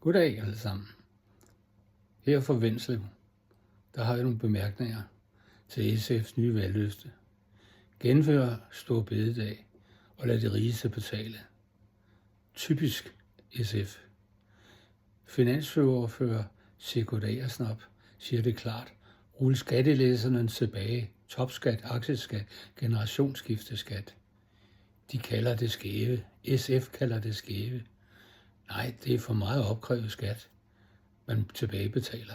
Goddag alle sammen. Her fra Vendslev, der har jeg nogle bemærkninger til SF's nye valgløfte. Genfør store bededag og lad de rigeste betale. Typisk SF. Finansordfører Sigurd Agersnap siger det klart. Rul skattelæserne tilbage. Topskat, aktieskat, generationsskifteskat. De kalder det skæve. SF kalder det skæve. Nej, det er for meget opkrævet skat, man tilbagebetaler.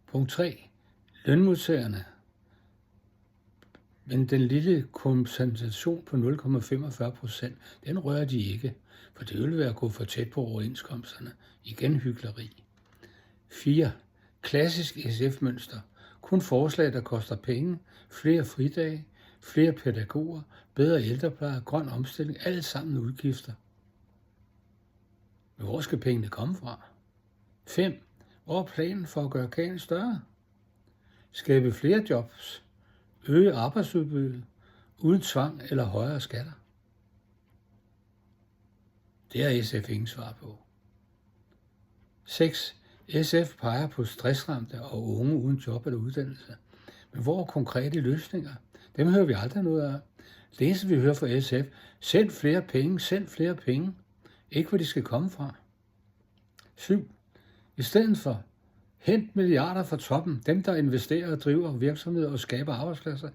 Punkt 3. Lønmodtagerne. Men den lille kompensation på 0,45%, den rører de ikke, for det vil være at gå for tæt på overenskomsterne. Igen hykleri. 4. Klassisk SF-mønster. Kun forslag, der koster penge, flere fridage, flere pædagoger, bedre ældrepleje, grøn omstilling, alle sammen udgifter. Men hvor skal pengene komme fra? 5. Hvor er planen for at gøre kagen større? Skabe flere jobs, øge arbejdsudbuddet, uden tvang eller højere skatter? Det har SF ingen svar på. 6. SF peger på stressramte og unge uden job eller uddannelse. Men hvor er konkrete løsninger? Dem hører vi aldrig noget af. Det eneste, vi hører fra SF, send flere penge, send flere penge. Ikke hvor de skal komme fra. 7. I stedet for, hent milliarder fra toppen, dem der investerer og driver virksomheder og skaber arbejdspladser.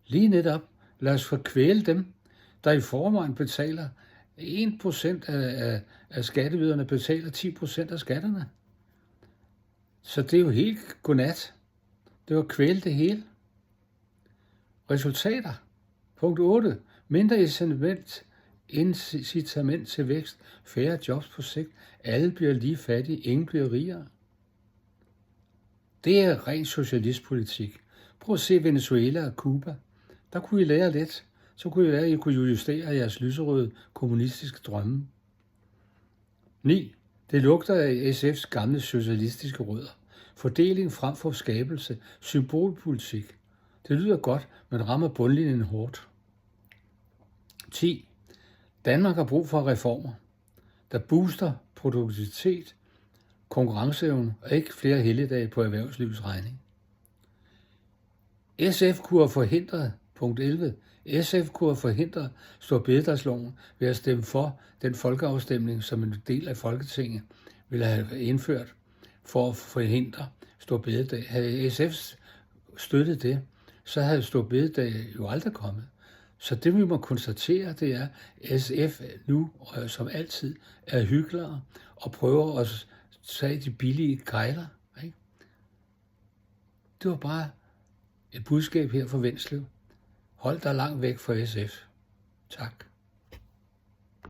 Lige netop, lad os forkvæle dem, der i forvejen betaler 1% af skatteyderne betaler 10% af skatterne. Så det er jo helt godnat. Det var kvæle det hele. Resultater. Punkt 8. Mindre incitament til vækst, færre jobs på sigt, alle bliver lige fattige, ingen bliver rigere. Det er ren socialistpolitik. Prøv at se Venezuela og Cuba. Der kunne I lære lidt. Så kunne I være, at I kunne justere jeres lyserøde kommunistiske drømme. 9. Det lugter af SF's gamle socialistiske rødder. Fordeling frem for skabelse. Symbolpolitik. Det lyder godt, men rammer bundlinjen hårdt. 10. Danmark har brug for reformer, der booster produktivitet, konkurrenceevne og ikke flere helligdage på erhvervslivets regning. SF kunne have forhindret, punkt 11, SF kunne have forhindret store bededagsloven ved at stemme for den folkeafstemning, som en del af Folketinget ville have indført for at forhindre store bededag. Havde SF støttet det, så havde store bededag jo aldrig kommet. Så det vi må konstatere, det er, at SF nu, som altid, er hyklere og prøver at tage de billige kejler. Ikke? Det var bare et budskab her fra Vendslev. Hold dig langt væk fra SF. Tak.